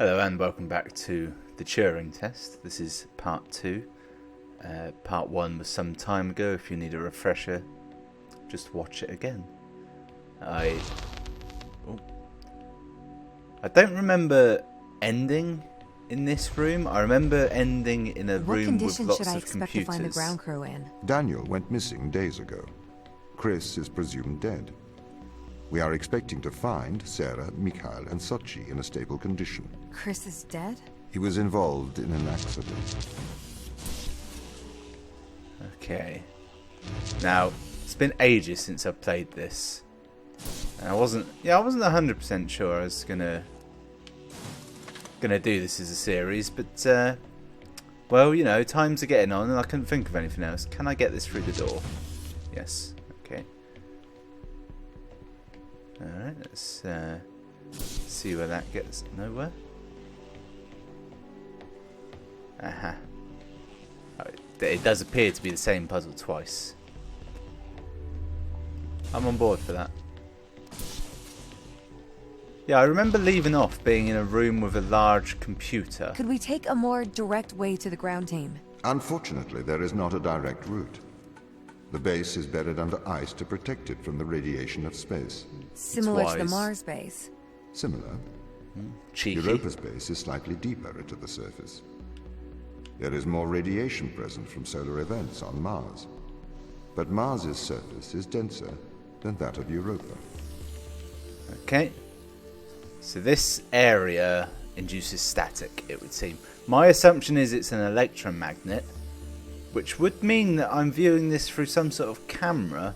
Hello and welcome back to the Turing test. This is part 2. Part 1 was some time ago. If you need a refresher, just watch it again. I don't remember ending in this room. I remember ending in a room with lots of computers. What conditions should I expect to find the ground crew in? Daniel went missing days ago. Chris is presumed dead. We are expecting to find Sarah, Mikhail, and Sochi in a stable condition. Chris is dead? He was involved in an accident. Okay. Now, it's been ages since I've played this. And I wasn't 100% sure I was gonna do this as a series, but well, you know, times are getting on and I couldn't think of anything else. Can I get this through the door? Yes. Okay. Alright, let's see where that gets. Nowhere? Aha. Oh, it does appear to be the same puzzle twice. I'm on board for that. Yeah, I remember leaving off being in a room with a large computer. Could we take a more direct way to the ground team? Unfortunately, there is not a direct route. The base is buried under ice to protect it from the radiation of space. Similar to the Mars base. Similar. Cheeky. Europa's base is slightly deeper into the surface. There is more radiation present from solar events on Mars. But Mars's surface is denser than that of Europa. Okay. So this area induces static, it would seem. My assumption is it's an electromagnet, which would mean that I'm viewing this through some sort of camera,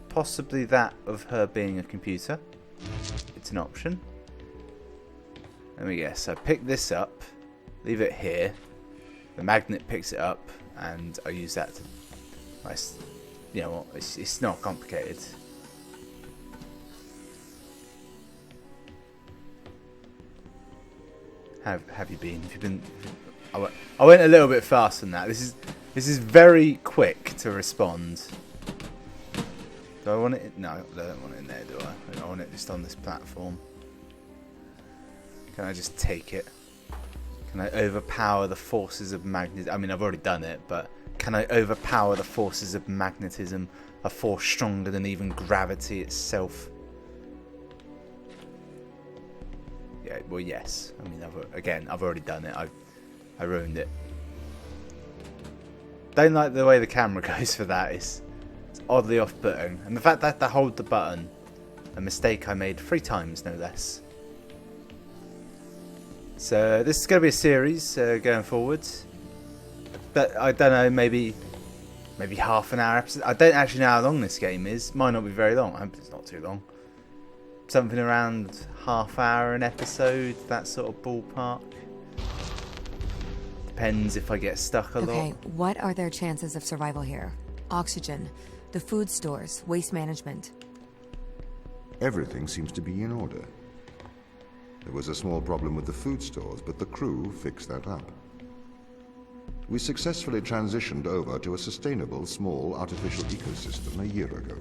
possibly that of her being a computer. It's an option. Let me guess. I pick this up, leave it here. The magnet picks it up, and I use that to... You know what? It's not complicated. Have you been? Have you been? I went a little bit faster than that. This is very quick to respond. Do I want it? No, I don't want it in there, do I? I want it just on this platform. Can I just take it? Can I overpower the forces of magnetism? I mean, I've already done it, but can I overpower the forces of magnetism? A force stronger than even gravity itself? Yeah, well, yes. I mean, I've already done it. I ruined it. Don't like the way the camera goes for that. It's oddly off-putting. And the fact that I hold the button, a mistake I made 3 times, no less. So this is going to be a series going forward. But I don't know, maybe half an hour episode. I don't actually know how long this game is. Might not be very long. I hope it's not too long. Something around half hour an episode, that sort of ballpark. Depends if I get stuck a lot. Okay, what are their chances of survival here? Oxygen, the food stores, waste management. Everything seems to be in order. There was a small problem with the food stores, but the crew fixed that up. We successfully transitioned over to a sustainable, small, artificial ecosystem a year ago,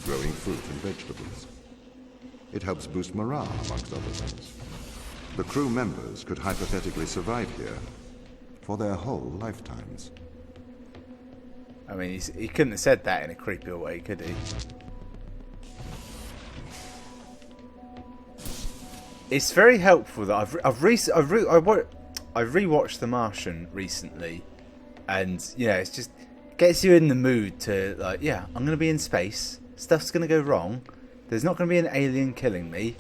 growing fruit and vegetables. It helps boost morale, amongst other things. The crew members could hypothetically survive here for their whole lifetimes. I mean, he couldn't have said that in a creepier way, could he? It's very helpful that I've rewatched The Martian recently, and you know, it's just gets you in the mood to like, yeah, I'm gonna be in space. Stuff's gonna go wrong. There's not gonna be an alien killing me.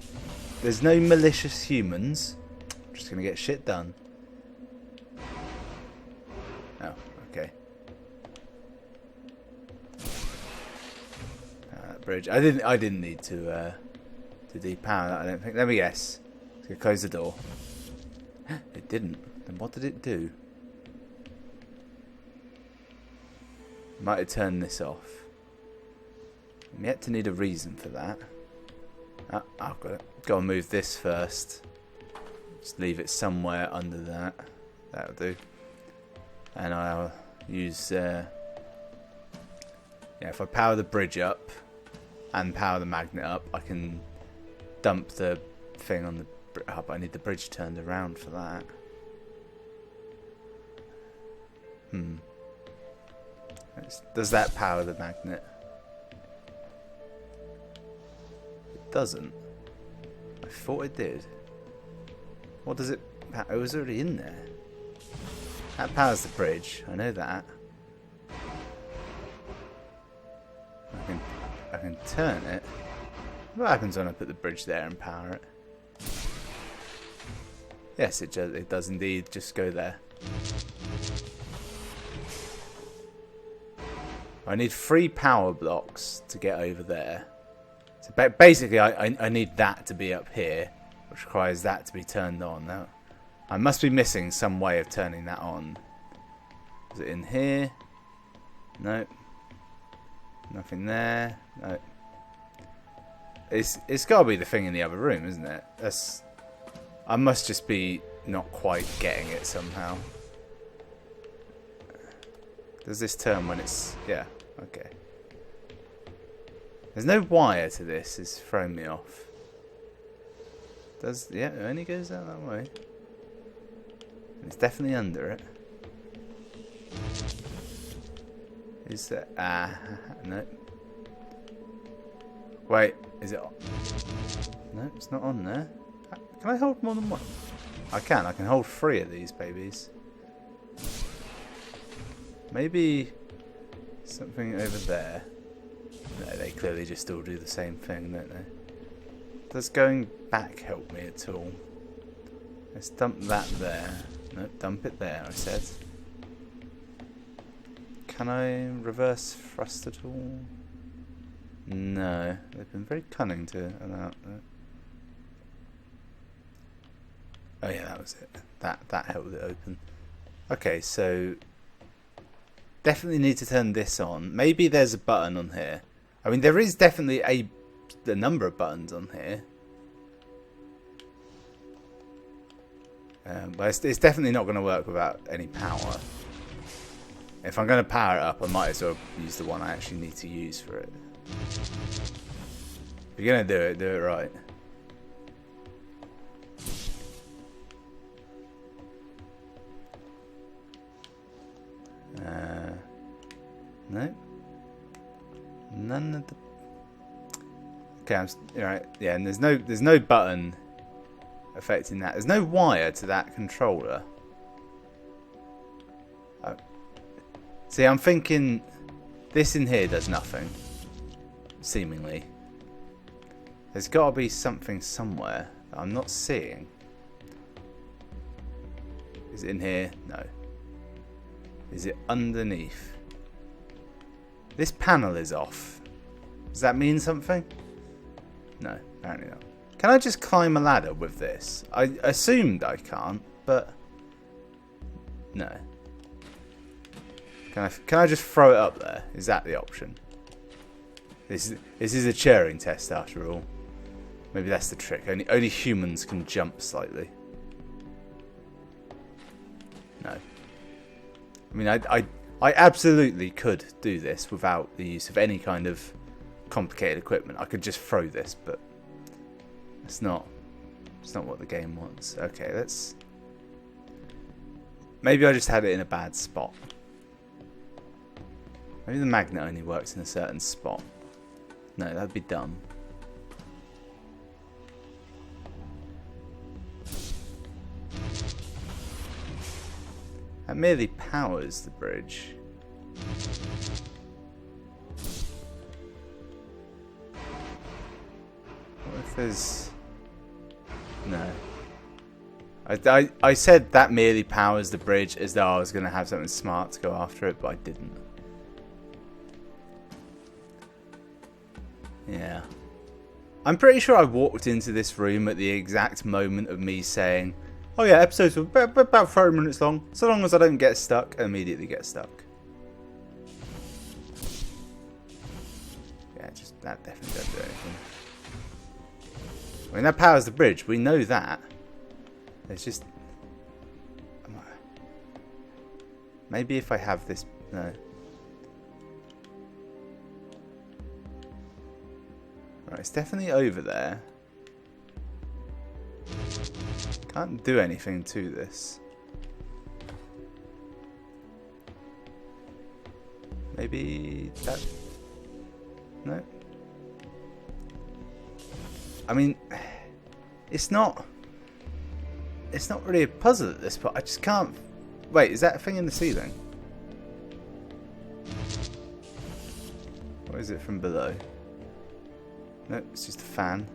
There's no malicious humans. I'm just gonna get shit done. Oh, okay. That bridge. I didn't need to depower that. I don't think. Let me guess. It's gonna close the door. It didn't. Then what did it do? Might have turned this off. I'm yet to need a reason for that. Oh, I've got to go and move this first. Just leave it somewhere under that. That'll do. And I'll use... yeah, if I power the bridge up and power the magnet up, I can dump the thing on the Oh, but I need the bridge turned around for that. Does that power the magnet? It doesn't. I thought it did. What does it... It was already in there. That powers the bridge. I know that. I can turn it. What happens when I put the bridge there and power it? Yes, it does indeed just go there. I need 3 power blocks to get over there. So basically, I need that to be up here, which requires that to be turned on. Now, I must be missing some way of turning that on. Is it in here? No. Nothing there. No. It's got to be the thing in the other room, isn't it? I must just be not quite getting it somehow. Does this turn when it's... Yeah, okay. There's no wire to this, it's throwing me off. Yeah, it only goes out that way. It's definitely under it. Is that... no. Wait, is it on? No, it's not on there. Can I hold more than one? I can hold 3 of these babies. Maybe something over there. No, they clearly just all do the same thing, don't they? Does going back help me at all? Let's dump that there. No, dump it there, I said. Can I reverse thrust at all? No, they've been very cunning to allow that. Oh yeah, that was it. That held it open. Okay, so definitely need to turn this on. Maybe there's a button on here. I mean, there is definitely a number of buttons on here. But it's definitely not going to work without any power. If I'm going to power it up, I might as well use the one I actually need to use for it. If you're going to do it right. No. None of the... Okay, alright. Yeah, and there's no button affecting that. There's no wire to that controller. See, I'm thinking this in here does nothing. Seemingly. There's got to be something somewhere that I'm not seeing. Is it in here? No. Is it underneath? This panel is off. Does that mean something? No, apparently not. Can I just climb a ladder with this? I assumed I can't, but no. Can I just throw it up there? Is that the option? This is a Turing test after all. Maybe that's the trick. Only humans can jump slightly. No. I mean, I absolutely could do this without the use of any kind of complicated equipment. I could just throw this, but it's not what the game wants. Okay, let's... Maybe I just had it in a bad spot. Maybe the magnet only works in a certain spot. No, that'd be dumb. That merely powers the bridge. What if there's... No. I said that merely powers the bridge as though I was going to have something smart to go after it, but I didn't. Yeah. I'm pretty sure I walked into this room at the exact moment of me saying, oh yeah, episodes are about 30 minutes long, so long as I don't get stuck, I immediately get stuck. Yeah, just that definitely doesn't do anything. I mean, that powers the bridge, we know that. It's just... Maybe if I have this... No. Right, it's definitely over there. Can't do anything to this. Maybe that... No. I mean, it's not really a puzzle at this point. I just can't... Wait, is that a thing in the ceiling? Or is it from below? No, it's just a fan.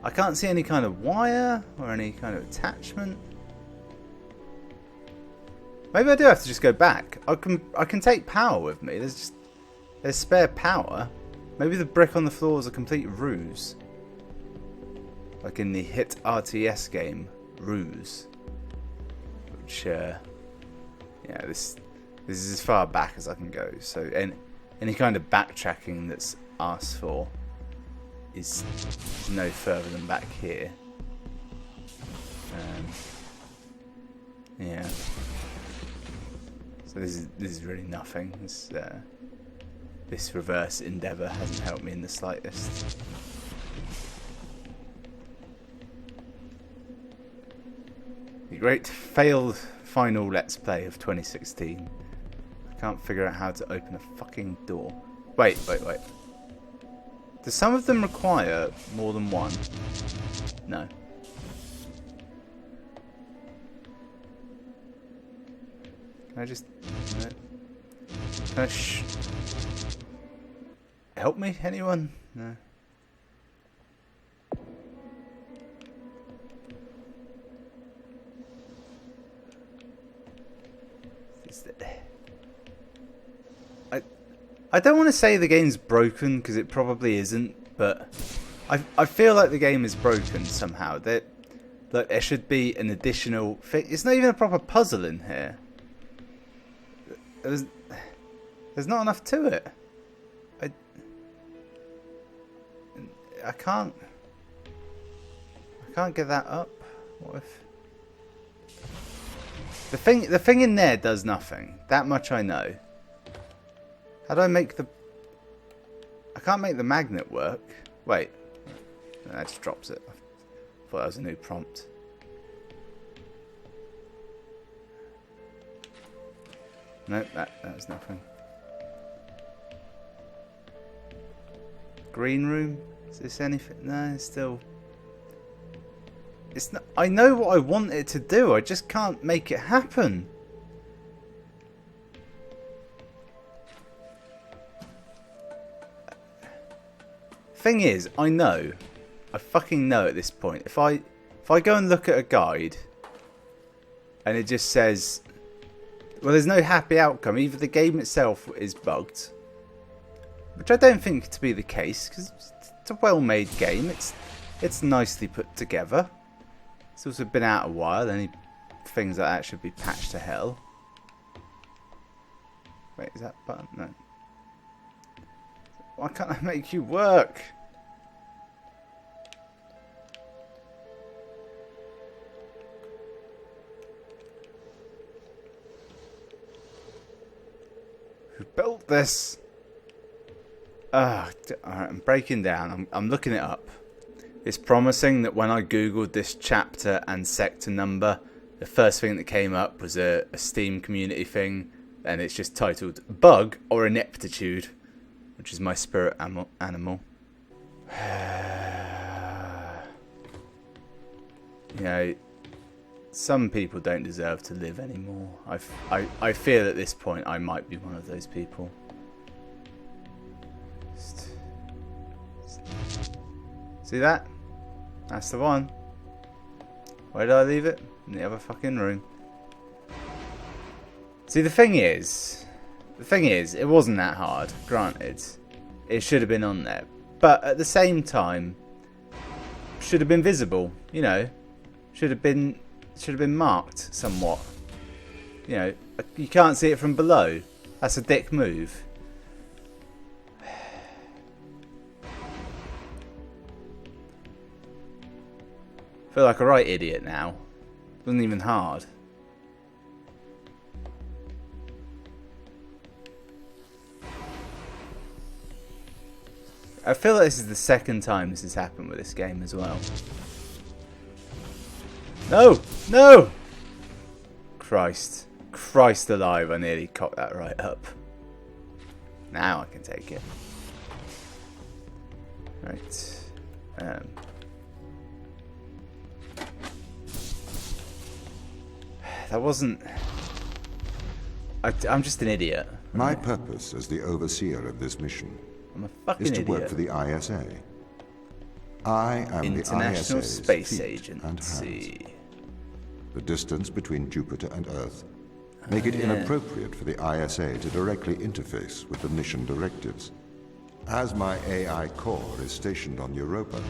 I can't see any kind of wire or any kind of attachment. Maybe I do have to just go back. I can take power with me. There's spare power. Maybe the brick on the floor is a complete ruse. Like in the hit RTS game, Ruse. Which, yeah, this is as far back as I can go. So any kind of backtracking that's asked for is no further than back here. Yeah. So this is really nothing. This reverse endeavour hasn't helped me in the slightest. The great failed final Let's Play of 2016. I can't figure out how to open a fucking door. Wait. Do some of them require more than one? No. Can I just... No. Can I help me? Anyone? No. I don't want to say the game's broken, because it probably isn't, but I feel like the game is broken somehow. There should be an additional thing. It's not even a proper puzzle in here. There's not enough to it. I can't get that up. What if the thing in there does nothing? That much I know. How do I make the... I can't make the magnet work. Wait. No, that just drops it. I thought that was a new prompt. Nope, that was nothing. Green room? Is this anything? No, it's still... It's not... I know what I want it to do. I just can't make it happen. Thing is, I fucking know at this point. If I go and look at a guide and it just says, well, there's no happy outcome. Either the game itself is bugged, which I don't think to be the case, because it's a well-made game. It's nicely put together. It's also been out a while. Any things like that should be patched to hell. Wait, is that button? No. Why can't I make you work? Who built this? Alright, I'm breaking down. I'm looking it up. It's promising that when I googled this chapter and sector number, the first thing that came up was a Steam community thing, and it's just titled Bug or Ineptitude, which is my spirit animal. You know, some people don't deserve to live anymore. I feel at this point I might be one of those people. See that? That's the one. Where did I leave it? In the other fucking room. See, the thing is, it wasn't that hard, granted. It should have been on there. But at the same time, should have been visible, you know. Should have been marked somewhat. You know, you can't see it from below. That's a dick move. I feel like a right idiot now. It wasn't even hard. I feel like this is the second time this has happened with this game as well. No! No! Christ. Christ alive, I nearly cocked that right up. Now I can take it. Right. That wasn't... I'm just an idiot. My purpose as the overseer of this mission I'm a fucking is to idiot. work for the ISA. I am International the ISA's Space feet and hands. Agency. The distance between Jupiter and Earth make it inappropriate for the ISA to directly interface with the mission directives. As my AI core is stationed on Europa,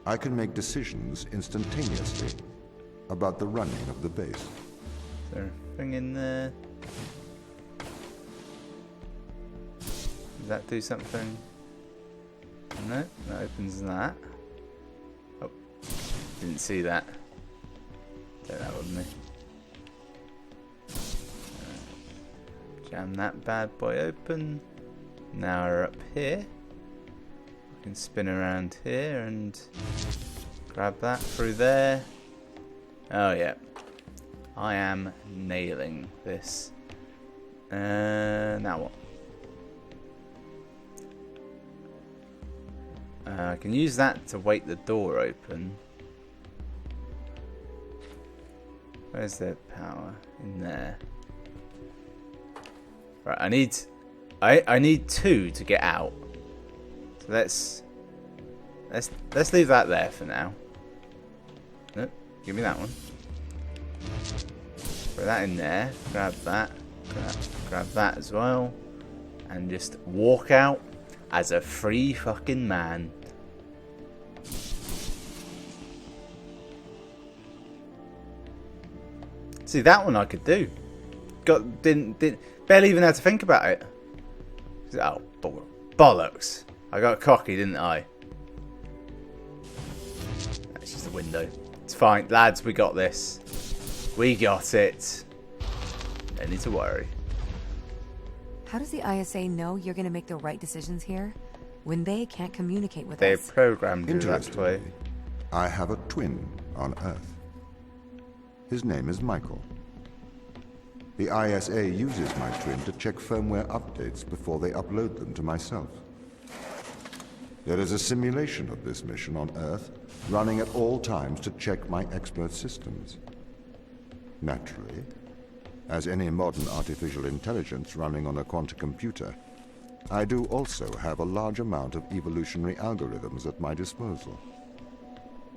I can make decisions instantaneously about the running of the base. Is there a thing in there? Does that do something? No, that opens that. Oh, didn't see that. Take that with me. Jam that bad boy open. Now we're up here. We can spin around here and grab that through there. Oh yeah. I am nailing this. Now what? I can use that to wait the door open. Where's the power? In there. Right, I need 2 to get out. So let's leave that there for now. Nope, give me that one. Put that in there. Grab that. Grab that as well. And just walk out as a free fucking man. See, that one I could do. Didn't barely even had to think about it. Oh, bollocks! I got cocky, didn't I? That's just a window. It's fine, lads. We got this. We got it. No need to worry. How does the ISA know you're going to make the right decisions here when they can't communicate with They're us? programmed you that way. Interestingly, I have a twin on Earth. His name is Michael. The ISA uses my twin to check firmware updates before they upload them to myself. There is a simulation of this mission on Earth running at all times to check my expert systems. Naturally, as any modern artificial intelligence running on a quantum computer, I do also have a large amount of evolutionary algorithms at my disposal.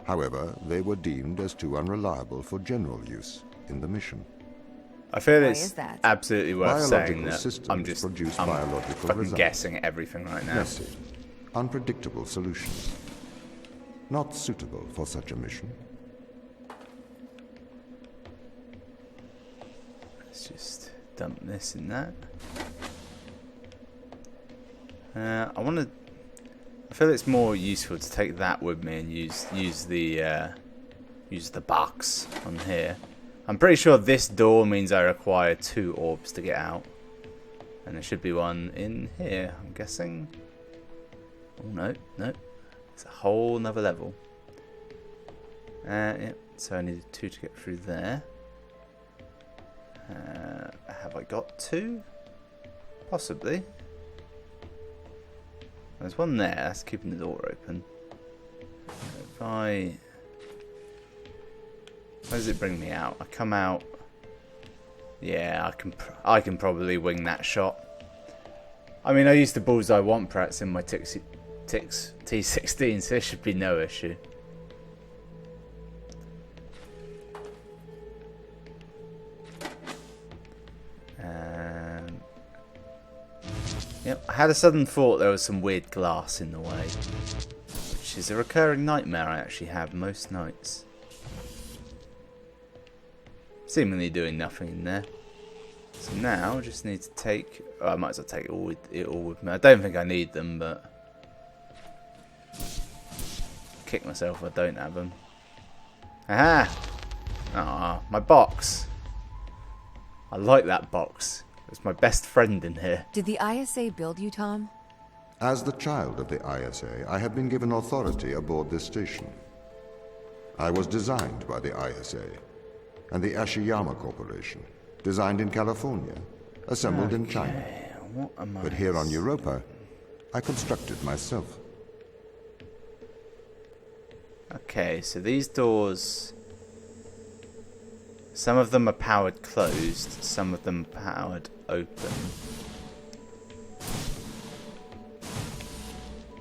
However, they were deemed as too unreliable for general use in the mission. I feel Why it's is that? absolutely worth saying Biological that systems I'm just produce I'm biological fucking results. guessing everything right now. Messy, unpredictable solutions. Not suitable for such a mission. Let's just dump this in that. I feel it's more useful to take that with me and use the box on here. I'm pretty sure this door means I require 2 orbs to get out, and there should be one in here. I'm guessing. Oh no, it's a whole nother level. Yeah, so I needed 2 to get through there. Have I got 2? Possibly. There's one there, that's keeping the door open. If where does it bring me out? I come out. Yeah, I can probably wing that shot. I mean, I used the bullseye one prats in my Tix T16, so there should be no issue. Yep, I had a sudden thought there was some weird glass in the way, which is a recurring nightmare I actually have most nights. Seemingly doing nothing in there. So now I just need to take... Oh, I might as well take it all with me. I don't think I need them, but... Kick myself if I don't have them. Aha! Ah, my box. I like that box. It's my best friend in here. Did the ISA build you, Tom? As the child of the ISA, I have been given authority aboard this station. I was designed by the ISA and the Ashiyama Corporation, designed in California, assembled in China. What am I... But here on Europa, I constructed myself. Okay, so these doors... Some of them are powered closed, some of them powered open.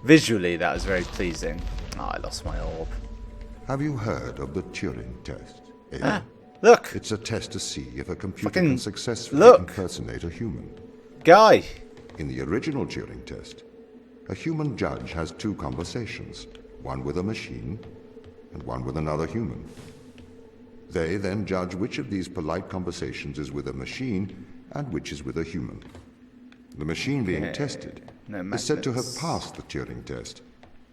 Visually, that was very pleasing. Oh, I lost my orb. Have you heard of the Turing test? Look! It's a test to see if a computer Fucking can successfully look. impersonate a human. Guy! In the original Turing test, a human judge has two conversations, one with a machine and one with another human. They then judge which of these polite conversations is with a machine and which is with a human. The machine being tested is said to have passed the Turing test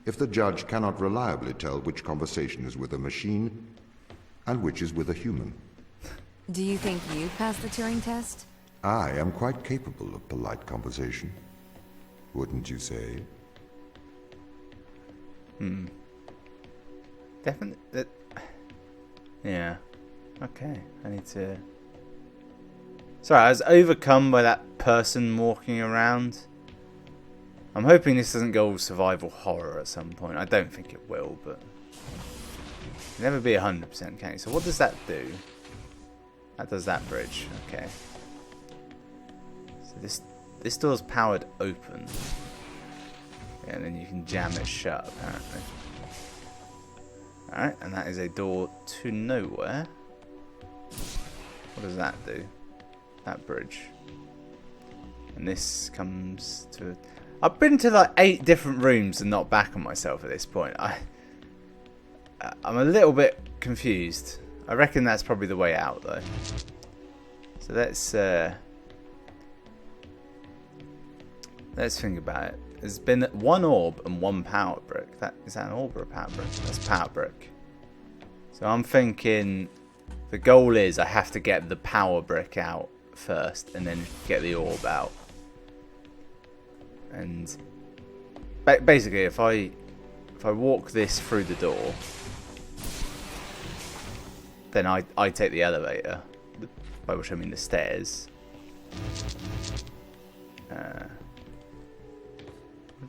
if the judge cannot reliably tell which conversation is with a machine and which is with a human. Do you think you passed the Turing test? I am quite capable of polite conversation. Wouldn't you say? Definitely. Yeah. Okay, I need to... Sorry, I was overcome by that person walking around. I'm hoping this doesn't go all survival horror at some point. I don't think it will, but... You'll never be 100%, can you? So what does that do? That does that bridge. Okay. So this door's powered open. Yeah, and then you can jam it shut, apparently. Alright, and that is a door to nowhere. What does that do? That bridge. And this comes to... I've been to like 8 different rooms and not back on myself at this point. I'm a little bit confused. I reckon that's probably the way out though. So let's think about it. There's been 1 orb and 1 power brick. Is that an orb or a power brick? That's power brick. So I'm thinking the goal is I have to get the power brick out first and then get the orb out. And basically if I walk this through the door, then I take the elevator, by which I mean the stairs.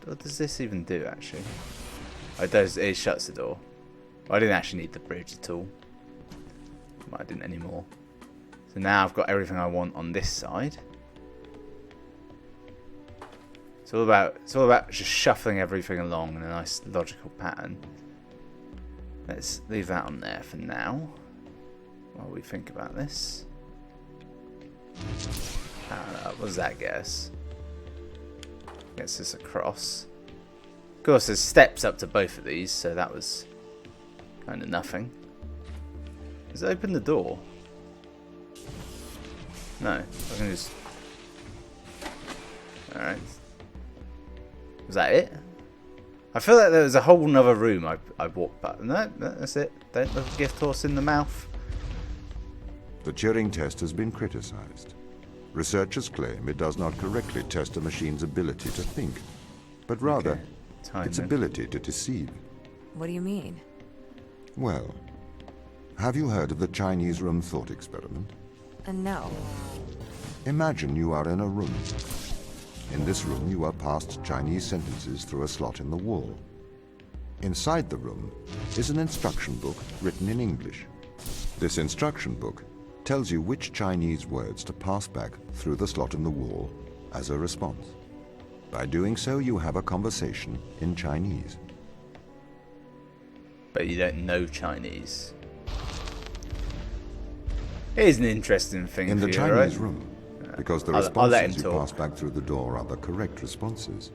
What does this even do, actually? It shuts the door. I didn't actually need the bridge at all. Well, I didn't anymore. So now I've got everything I want on this side. It's all about just shuffling everything along in a nice logical pattern. Let's leave that on there for now, while we think about this. What does that get us? Gets us across. Of course, there's steps up to both of these, so that was kind of nothing. Does it open the door? No, I can just... Alright. Was that it? I feel like there was a whole nother room I walked past. No, that's it. Don't look a gift horse in the mouth. The Turing test has been criticized. Researchers claim it does not correctly test a machine's ability to think, but rather its ability to deceive. What do you mean? Well, have you heard of the Chinese room thought experiment? No. Imagine you are in a room. In this room, you are passed Chinese sentences through a slot in the wall. Inside the room is an instruction book written in English. This instruction book tells you which Chinese words to pass back through the slot in the wall as a response. By doing so, you have a conversation in Chinese. But you don't know Chinese. It is an interesting thing in for the you, Chinese right? room, because the I'll let him responses you talk. pass back through the door are the correct responses.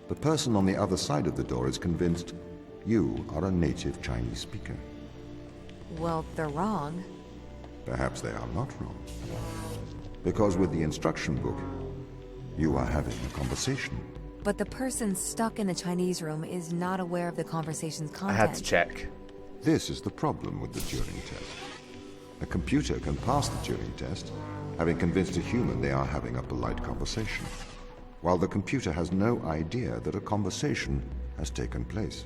The person on the other side of the door is convinced you are a native Chinese speaker. Well, they're wrong. Perhaps they are not wrong. Because with the instruction book, you are having a conversation. But the person stuck in the Chinese room is not aware of the conversation's I content. had to check. This is the problem with the Turing test. A computer can pass the Turing test, having convinced a human they are having a polite conversation, while the computer has no idea that a conversation has taken place.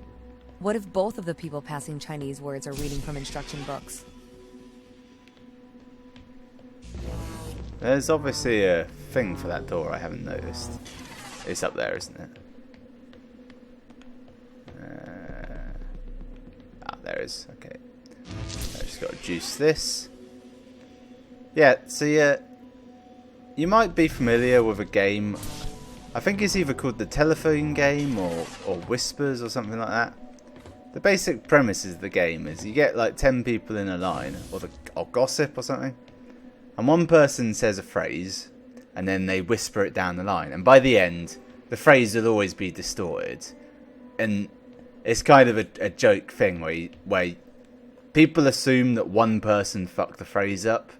What if both of the people passing Chinese words are reading from instruction books? There's obviously a thing for that door I haven't noticed. It's up there, isn't it? There it is. Okay. I just got to juice this. Yeah, so yeah, you might be familiar with a game. I think it's either called the telephone game or Whispers or something like that. The basic premise of the game is you get like 10 people in a line, or gossip or something, and one person says a phrase, and then they whisper it down the line, and by the end, the phrase will always be distorted, and it's kind of a joke thing where people assume that one person fucked the phrase up,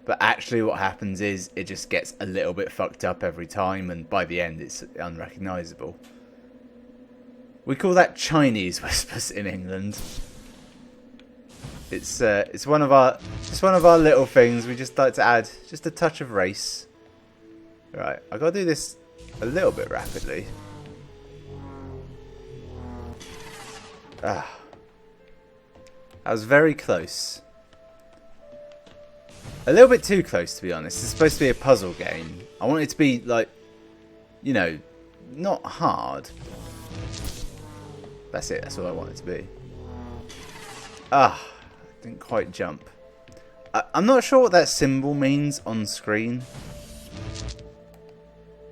but actually what happens is it just gets a little bit fucked up every time, and by the end it's unrecognisable. We call that Chinese whispers in England. It's one of our little things. We just like to add just a touch of race. Right, I gotta do this a little bit rapidly. That was very close. A little bit too close, to be honest. It's supposed to be a puzzle game. I want it to be, like, you know, not hard. That's it. That's all I want it to be. Didn't quite jump. I'm not sure what that symbol means on screen.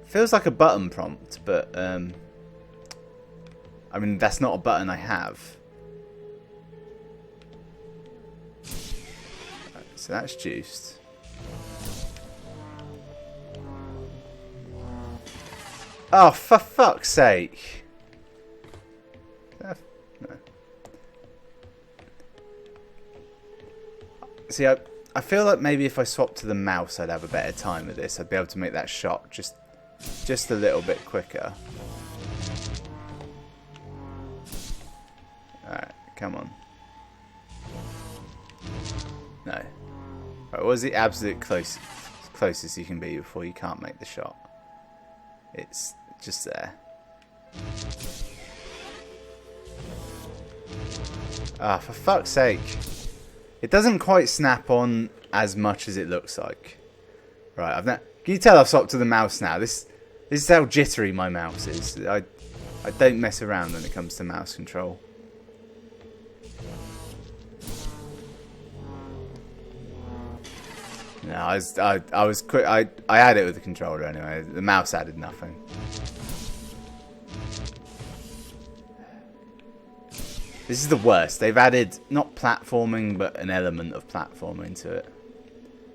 Feels like a button prompt, but, I mean, that's not a button I have. Right, so that's juiced. Oh, for fuck's sake. No. See, I feel like maybe if I swapped to the mouse, I'd have a better time with this. I'd be able to make that shot just a little bit quicker. Alright, come on. No. Right, what was the absolute closest you can be before you can't make the shot? It's just there. For fuck's sake. It doesn't quite snap on as much as it looks like. Right, can you tell I've swapped to the mouse now? This is how jittery my mouse is. I don't mess around when it comes to mouse control. No, I was quick. I had it with the controller anyway. The mouse added nothing. This is the worst. They've added not platforming, but an element of platforming to it.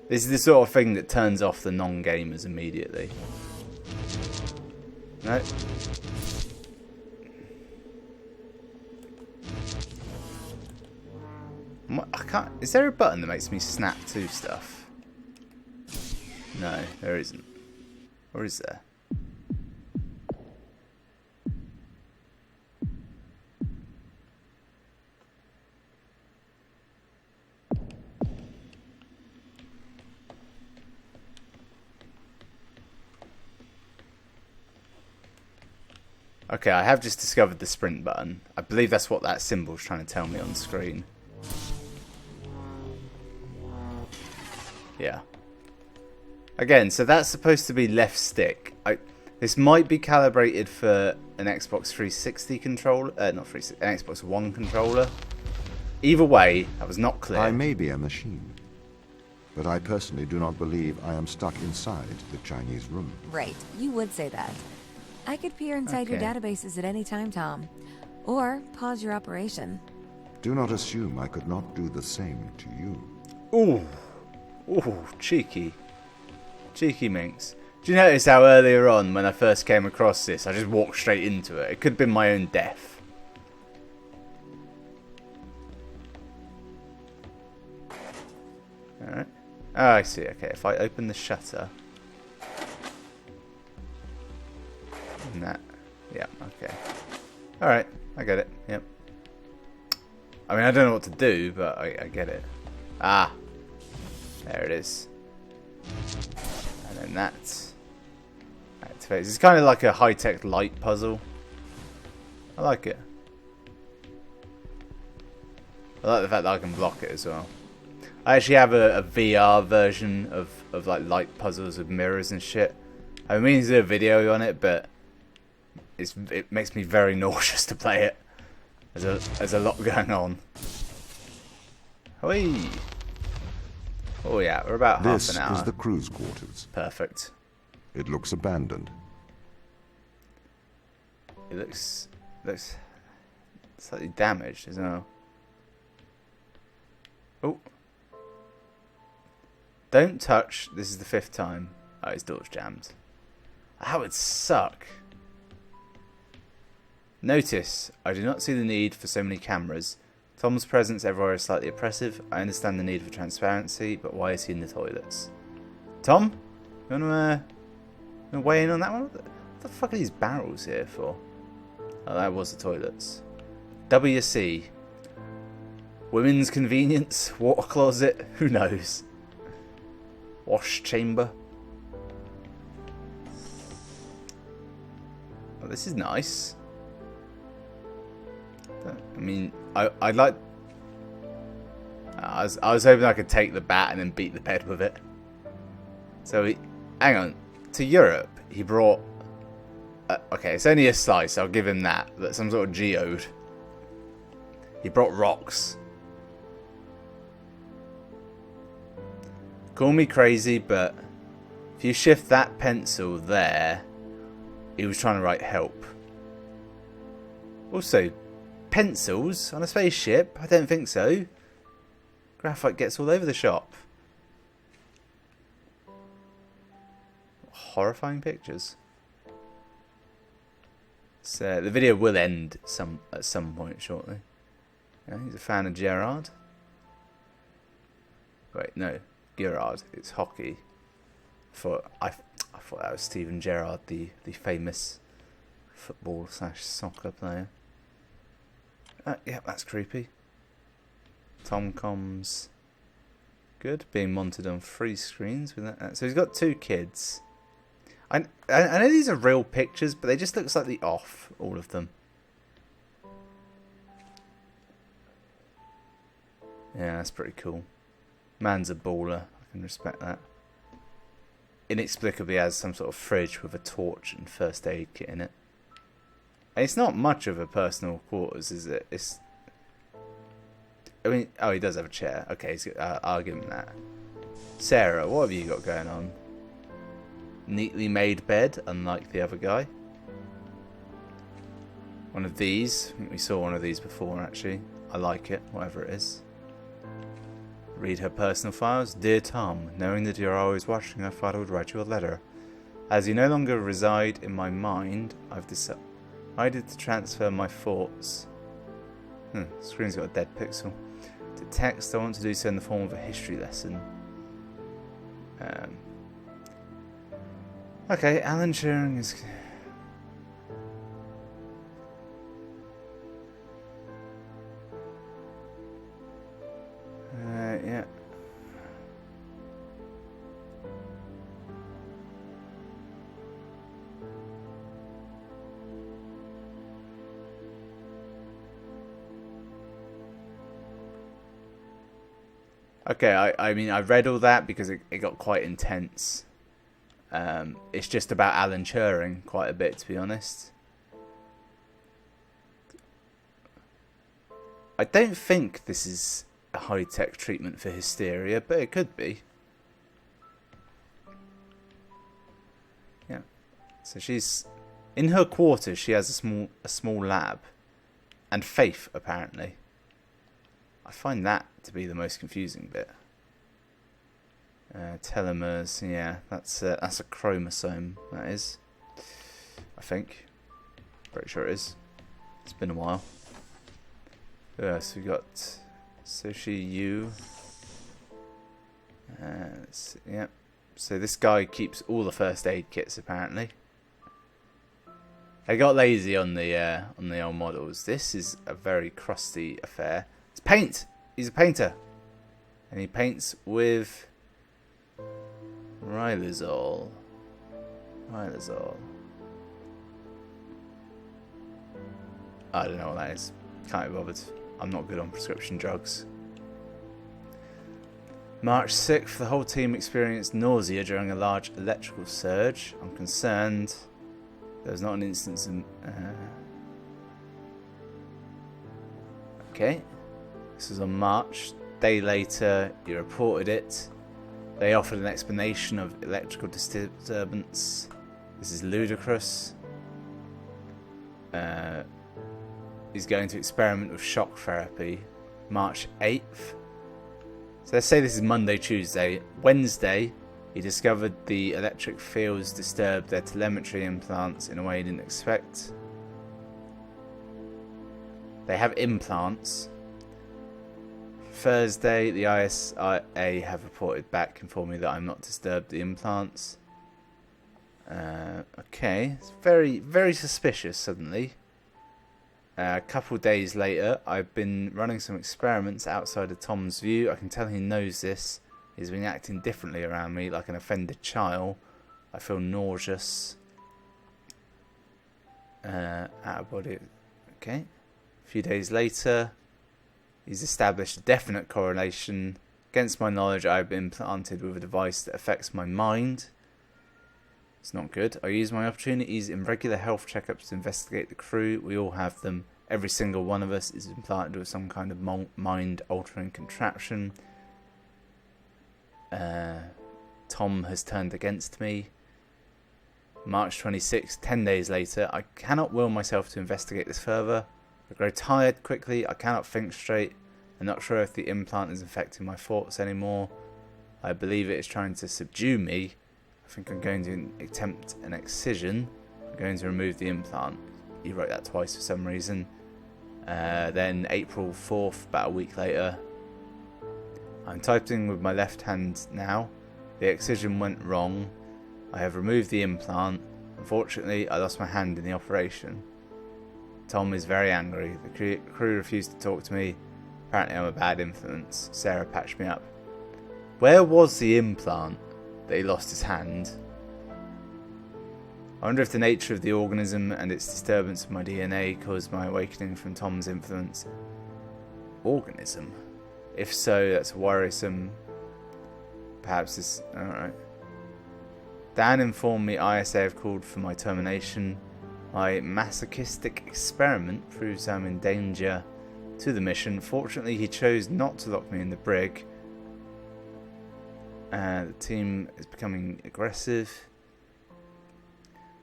This is the sort of thing that turns off the non-gamers immediately. No. I can't. Is there a button that makes me snap to stuff? No, there isn't. Or is there? Okay, I have just discovered the sprint button. I believe that's what that symbol's trying to tell me on screen. Yeah. Again, so that's supposed to be left stick. This might be calibrated for an Xbox 360 controller. Not 360, an Xbox One controller. Either way, that was not clear. I may be a machine, but I personally do not believe I am stuck inside the Chinese room. Right, you would say that. I could peer inside your databases at any time, Tom. Or pause your operation. Do not assume I could not do the same to you. Ooh. Ooh, cheeky. Cheeky minx. Do you notice how earlier on, when I first came across this, I just walked straight into it? It could have been my own death. Alright. Oh, I see. Okay, if I open the shutter... And that... Yeah, okay. Alright, I get it. Yep. I mean, I don't know what to do, but I get it. Ah! There it is. And then that activates. It's kind of like a high-tech light puzzle. I like it. I like the fact that I can block it as well. I actually have a VR version of like light puzzles with mirrors and shit. I mean to do a video on it, but it makes me very nauseous to play it. There's a lot going on. Hoi! Oh yeah, we're about half an hour. This is the crew's quarters. Perfect. It looks abandoned. It looks slightly damaged as well. Oh. Don't touch. This is the 5th time. Oh, his door's jammed. That would suck. Notice, I do not see the need for so many cameras. Tom's presence everywhere is slightly oppressive. I understand the need for transparency, but why is he in the toilets? Tom? You wanna weigh in on that one? What the fuck are these barrels here for? Oh, that was the toilets. WC. Women's convenience? Water closet? Who knows? Wash chamber? Oh, this is nice. I mean, I'd like... I was hoping I could take the bat and then beat the bed with it. So, hang on. To Europe, he brought... okay, it's only a slice, I'll give him that. That's some sort of geode. He brought rocks. Call me crazy, but if you shift that pencil there, he was trying to write help. Also, pencils on a spaceship? I don't think so. Graphite gets all over the shop. Horrifying pictures. So the video will end at some point shortly. Yeah, he's a fan of Gerard. Wait, no, Gerard. It's hockey. I thought that was Steven Gerrard, the famous football/soccer player. Yeah, that's creepy. Tom-coms. Good. Being monitored on 3 screens. With that. So he's got 2 kids. I know these are real pictures, but they just look slightly off, all of them. Yeah, that's pretty cool. Man's a baller. I can respect that. Inexplicably has some sort of fridge with a torch and first aid kit in it. And it's not much of a personal quarters, is it? I mean, oh, he does have a chair. Okay, I'll give him that. Sarah, what have you got going on? Neatly made bed, unlike the other guy. One of these. I think we saw one of these before, actually. I like it, whatever it is. Read her personal files. Dear Tom, knowing that you're always watching, I thought I would write you a letter. As you no longer reside in my mind, I've decided to transfer my thoughts. The screen's got a dead pixel. To text, I want to do so in the form of a history lesson. Okay, Alan Turing is... yeah. Okay, I mean, I read all that because it got quite intense. It's just about Alan Turing quite a bit, to be honest. I don't think this is a high-tech treatment for hysteria, but it could be. Yeah. So she's in her quarters. She has a small lab, and Faith apparently. I find that to be the most confusing bit. Telomeres, yeah, that's a chromosome. That is, I think. Pretty sure it is. It's been a while. So we got Sushi Yu. Yeah. So this guy keeps all the first aid kits apparently. They got lazy on the old models. This is a very crusty affair. It's paint. He's a painter, and he paints with Rylazol. I don't know what that is. Can't be bothered. I'm not good on prescription drugs. March 6th, the whole team experienced nausea during a large electrical surge. I'm concerned there was not an instance in... Okay. This was on March. Day later, you reported it. They offered an explanation of electrical disturbance. This is ludicrous. He's going to experiment with shock therapy. March 8th. So let's say this is Monday, Tuesday. Wednesday, he discovered the electric fields disturbed their telemetry implants in a way he didn't expect. They have implants. Thursday, the ISA have reported back, informing me that I'm not disturbed the implants. Okay, it's very, very suspicious suddenly. A couple days later, I've been running some experiments outside of Tom's view. I can tell he knows this. He's been acting differently around me, like an offended child. I feel nauseous. Out of body. Okay. A few days later, he's established a definite correlation. Against my knowledge, I've been implanted with a device that affects my mind. It's not good. I use my opportunities in regular health checkups to investigate the crew. We all have them. Every single one of us is implanted with some kind of mind-altering contraption. Tom has turned against me. March 26th, 10 days later. I cannot will myself to investigate this further. I grow tired quickly. I cannot think straight. I'm not sure if the implant is affecting my thoughts anymore. I believe it is trying to subdue me. I think I'm going to attempt an excision. I'm going to remove the implant. He wrote that twice for some reason. Then April 4th, about a week later. I'm typing with my left hand now. The excision went wrong. I have removed the implant. Unfortunately, I lost my hand in the operation. Tom is very angry. The crew refused to talk to me. Apparently I'm a bad influence. Sarah patched me up. Where was the implant that he lost his hand? I wonder if the nature of the organism and its disturbance of my DNA caused my awakening from Tom's influence. Organism? If so, that's worrisome. Perhaps this... Alright. Dan informed me ISA have called for my termination. My masochistic experiment proves I'm in danger to the mission. Fortunately, he chose not to lock me in the brig. The team is becoming aggressive.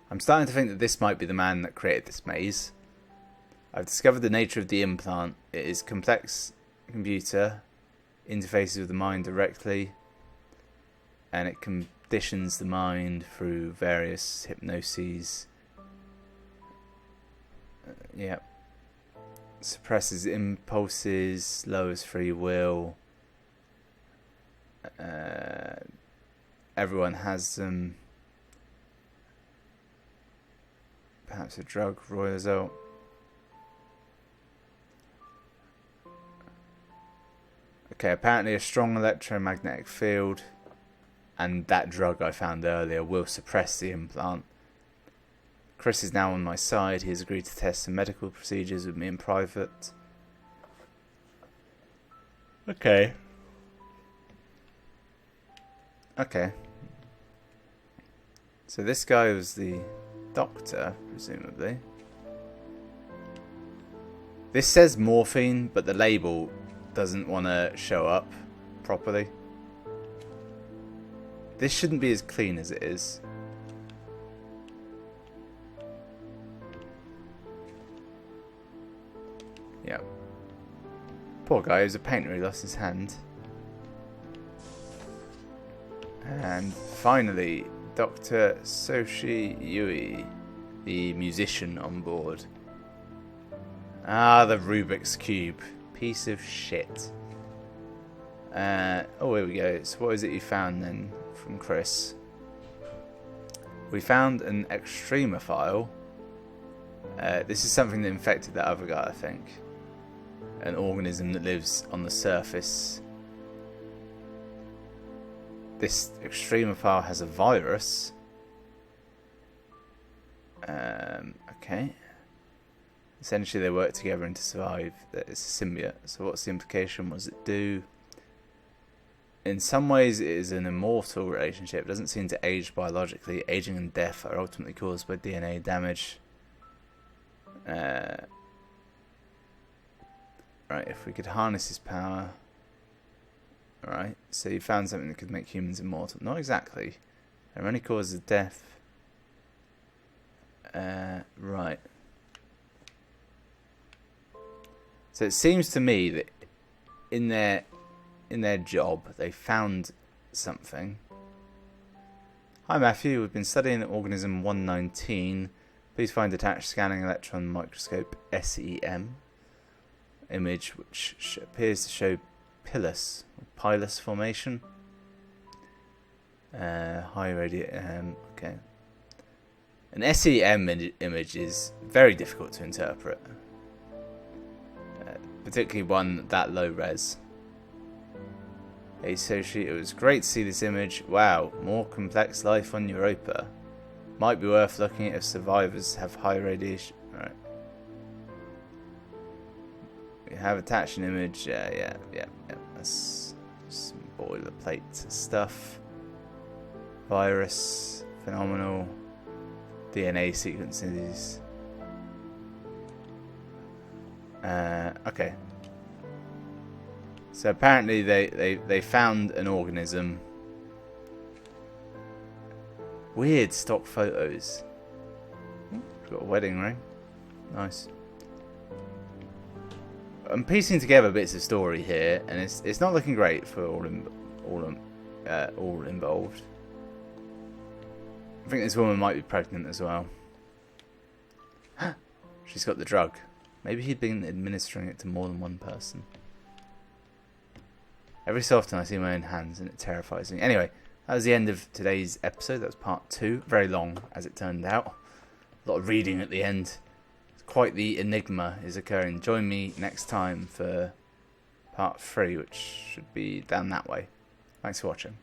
I'm starting to think that this might be the man that created this maze. I've discovered the nature of the implant. It is complex computer, interfaces with the mind directly, and it conditions the mind through various hypnoses. Yep. Suppresses impulses, lowers free will. Everyone has them. Perhaps a drug, raw result. Okay, apparently a strong electromagnetic field and that drug I found earlier will suppress the implant. Chris is now on my side. He has agreed to test some medical procedures with me in private. Okay. Okay. So this guy was the doctor, presumably. This says morphine, but the label doesn't want to show up properly. This shouldn't be as clean as it is. Yeah. Poor guy, he was a painter, he lost his hand. And finally, Dr. Soshi Yui, the musician on board. Ah, the Rubik's Cube. Piece of shit. Oh, here we go. So what is it you found then from Chris? We found an extremophile. This is something that infected that other guy, I think. An organism that lives on the surface. This extremophile has a virus. Okay. Essentially, they work together and to survive. That it's a symbiote. So what's the implication? What does it do? In some ways, it is an immortal relationship. It doesn't seem to age biologically. Aging and death are ultimately caused by DNA damage. Right, if we could harness his power. Alright, so you found something that could make humans immortal. Not exactly. There are only causes of death. Right. So it seems to me that in their job, they found something. Hi Matthew, we've been studying organism 119. Please find attached scanning electron microscope SEM image which appears to show pilus formation. High radiation. Okay. An SEM image is very difficult to interpret, particularly one that low res. Hey Soshi, it was great to see this image. Wow, more complex life on Europa. Might be worth looking at if survivors have high radiation. Alright. We have attached an image. Yeah. That's some boilerplate stuff. Virus, phenomenal. DNA sequences. Okay. So apparently they found an organism. Weird stock photos. Got a wedding ring. Nice. I'm piecing together bits of story here, and it's not looking great for all involved. I think this woman might be pregnant as well. She's got the drug. Maybe he'd been administering it to more than one person. Every so often I see my own hands and it terrifies me. Anyway, that was the end of today's episode. That was part 2. Very long, as it turned out. A lot of reading at the end. Quite the enigma is occurring. Join me next time for part 3, which should be down that way. Thanks for watching.